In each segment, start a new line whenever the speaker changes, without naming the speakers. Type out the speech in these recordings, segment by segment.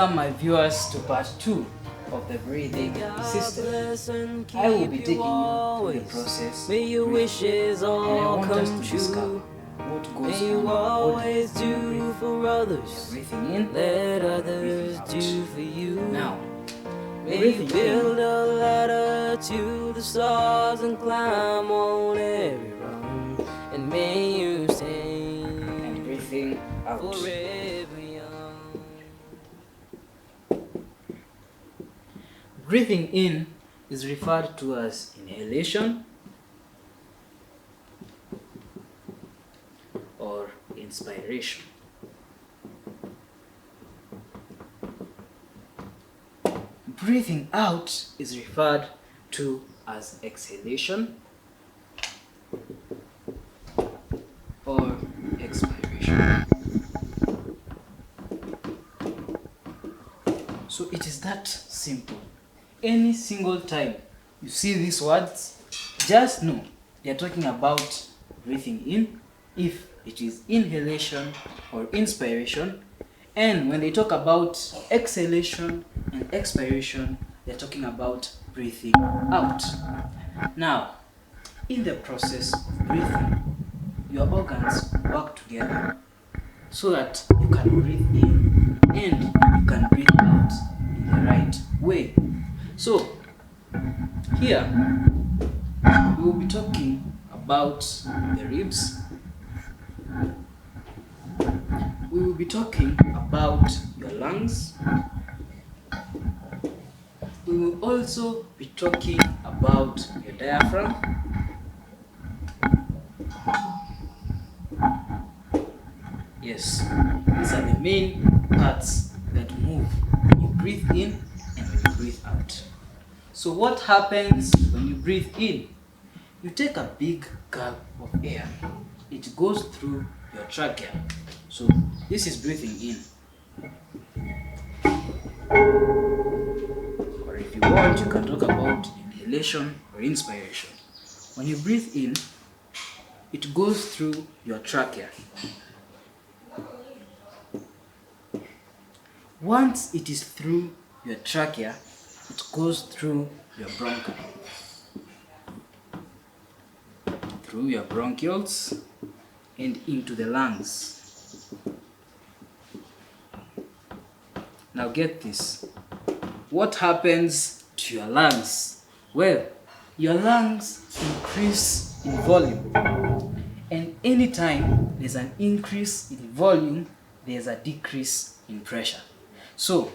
Welcome my viewers to part 2 of the breathing system. I will be taking you through the process of breathing, and I want us to discover what goes on in our body for others. Breathing in, breathing out. Now, breathing in,
a ladder to the stars and climb on every rung, and may you sing
and breathing out.
forever young.
Breathing in is referred to as inhalation or inspiration. Breathing out is referred to as exhalation or expiration. So it is that simple. Any single time you see these words, just know they are talking about breathing in, if it is inhalation or inspiration, and when they talk about exhalation and expiration, they're talking about breathing out. Now, in the process of breathing, your organs work together so that you can breathe in and you can breathe out in the right way. So, here we will be talking about the ribs. We will be talking about your lungs. We will also be talking about your diaphragm. Yes, these are the main parts that move when you breathe in and when you breathe out. So what happens when you breathe in? You take a big gulp of air. It goes through your trachea. So this is breathing in. Or if you want, you can talk about inhalation or inspiration. When you breathe in, it goes through your trachea. Once it is through your trachea, it goes through your bronchi, through your bronchioles, and into the lungs. Now get this. What happens to your lungs? Well, your lungs increase in volume. And anytime there's an increase in volume, there's a decrease in pressure. So,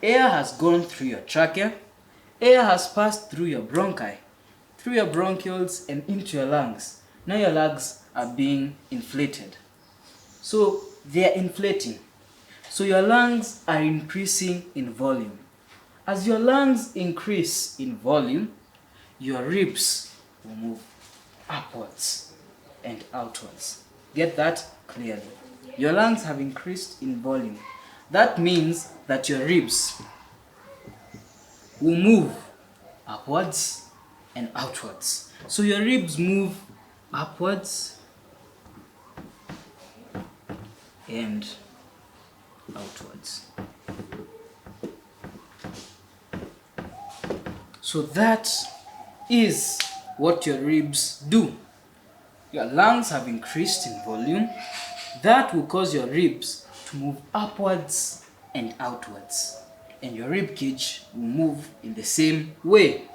air has gone through your trachea, air has passed through your bronchi, through your bronchioles and into your lungs. Now your lungs are being inflated. So, they are inflating. So your lungs are increasing in volume. As your lungs increase in volume, your ribs will move upwards and outwards. Get that clearly. Your lungs have increased in volume. That means that your ribs will move upwards and outwards. So your ribs move upwards and outwards. So that is what your ribs do. Your lungs have increased in volume. That will cause your ribs to move upwards and outwards. And your rib cage will move in the same way.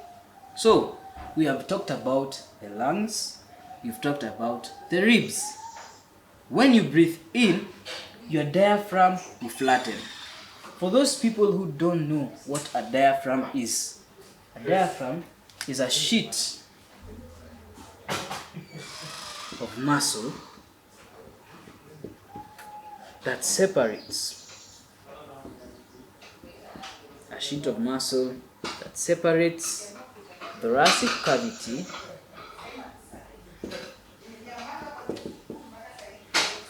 So, we have talked about the lungs. We've talked about the ribs. When you breathe in, your diaphragm will flatten. For those people who don't know what a diaphragm is a sheet of muscle that separates. A sheet of muscle that separates the thoracic cavity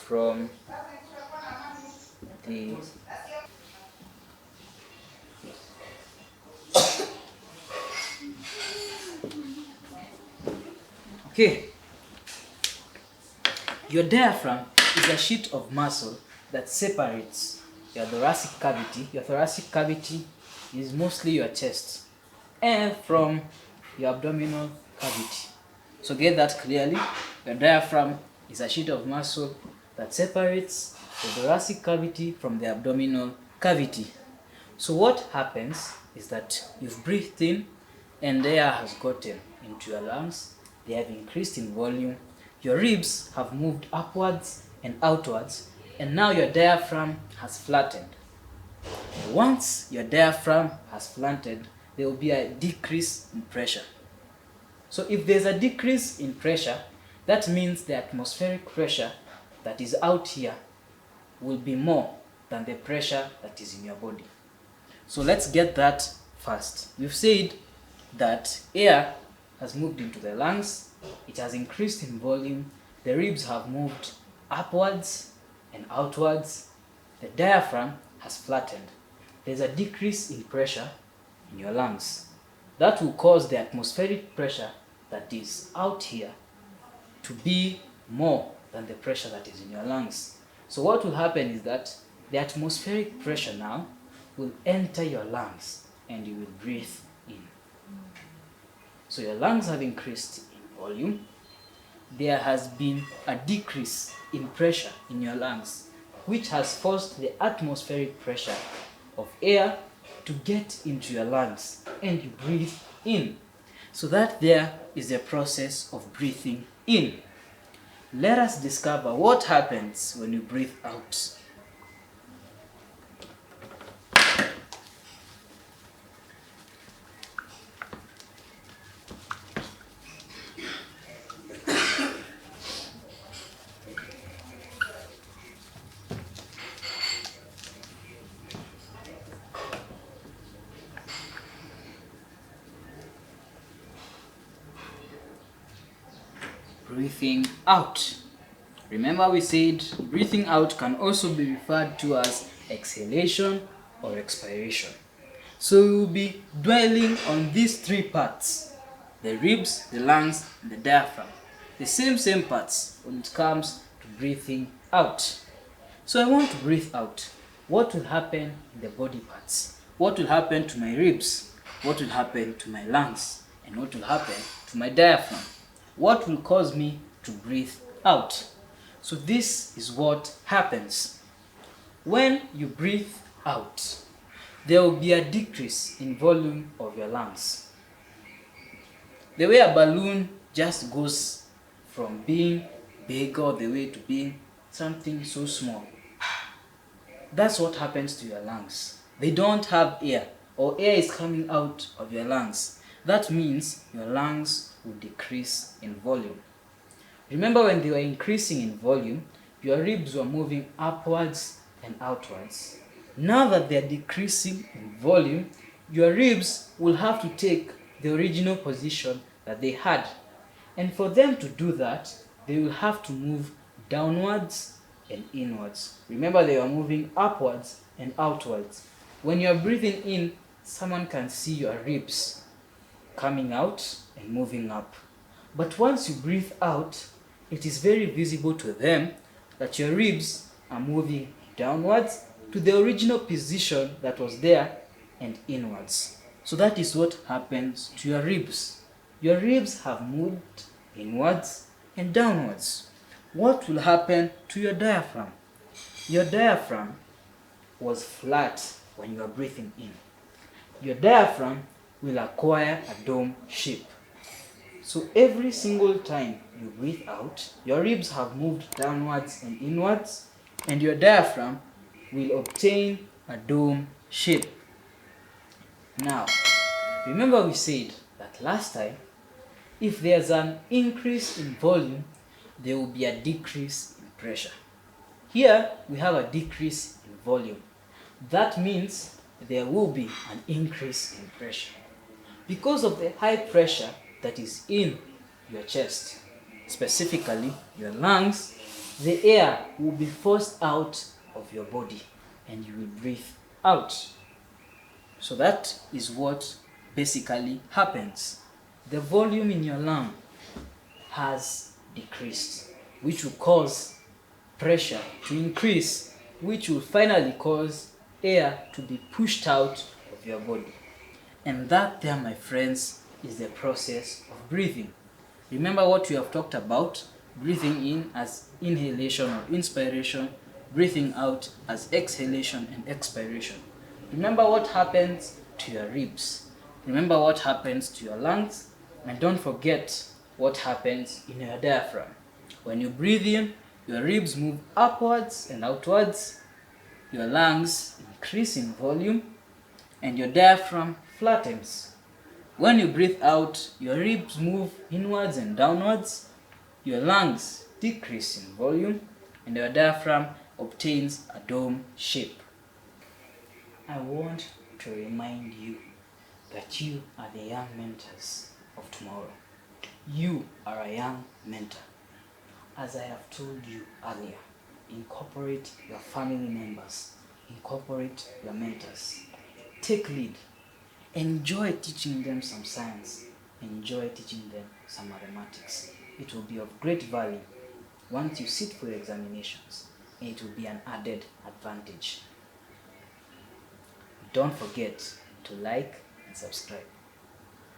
from the okay. Your diaphragm is a sheet of muscle that separates your thoracic cavity. Your thoracic cavity is mostly your chest, and from your abdominal cavity. So get that clearly. Your diaphragm is a sheet of muscle that separates the thoracic cavity from the abdominal cavity. So what happens is that you've breathed in and air has gotten into your lungs. They have increased in volume. Your ribs have moved upwards and outwards, and now your diaphragm has flattened. Once your diaphragm has flattened, there will be a decrease in pressure. So if there's a decrease in pressure, that means the atmospheric pressure that is out here will be more than the pressure that is in your body. So let's get that first. We've said that air has moved into the lungs, it has increased in volume, the ribs have moved upwards and outwards, the diaphragm has flattened. There's a decrease in pressure in your lungs. That will cause the atmospheric pressure that is out here to be more than the pressure that is in your lungs. So what will happen is that the atmospheric pressure now will enter your lungs and you will breathe in. So your lungs have increased in volume. There has been a decrease in pressure in your lungs, which has forced the atmospheric pressure of air to get into your lungs and you breathe in. So that there is the process of breathing in. Let us discover what happens when you breathe out. Breathing out. Remember we said breathing out can also be referred to as exhalation or expiration. So we will be dwelling on these three parts: the ribs, the lungs, and the diaphragm. The same parts when it comes to breathing out. So I want to breathe out. What will happen in the body parts? What will happen to my ribs? What will happen to my lungs? And what will happen to my diaphragm? What will cause me to breathe out? So this is what happens. When you breathe out, there will be a decrease in volume of your lungs. The way a balloon just goes from being big all the way to being something so small. That's what happens to your lungs. They don't have air, or air is coming out of your lungs. That means your lungs will decrease in volume. Remember when they were increasing in volume, your ribs were moving upwards and outwards. Now that they are decreasing in volume, your ribs will have to take the original position that they had. And for them to do that, they will have to move downwards and inwards. Remember, they were moving upwards and outwards. When you are breathing in, someone can see your ribs coming out and moving up. But once you breathe out, it is very visible to them that your ribs are moving downwards to the original position that was there and inwards. So that is what happens to your ribs. Your ribs have moved inwards and downwards. What will happen to your diaphragm? Your diaphragm was flat when you are breathing in. Your diaphragm will acquire a dome shape. So every single time you breathe out, your ribs have moved downwards and inwards, and your diaphragm will obtain a dome shape. Now, remember we said that last time, if there's an increase in volume, there will be a decrease in pressure. Here, we have a decrease in volume. That means there will be an increase in pressure. Because of the high pressure that is in your chest, specifically your lungs, the air will be forced out of your body and you will breathe out. So that is what basically happens. The volume in your lung has decreased, which will cause pressure to increase. which will finally cause air to be pushed out of your body. And that there, my friends, is the process of breathing. Remember what we have talked about: breathing in as inhalation or inspiration, breathing out as exhalation and expiration. Remember what happens to your ribs. Remember what happens to your lungs. And don't forget what happens in your diaphragm. When you breathe in, your ribs move upwards and outwards, your lungs increase in volume, and your diaphragm flattens. When you breathe out, your ribs move inwards and downwards, your lungs decrease in volume, and your diaphragm obtains a dome shape. I want to remind you that you are the young mentors of tomorrow. You are a young mentor. As I have told you earlier, incorporate your family members, incorporate your mentors. Take lead. Enjoy teaching them some science. Enjoy teaching them some mathematics. It will be of great value once you sit for your examinations, and it will be an added advantage. Don't forget to like and subscribe.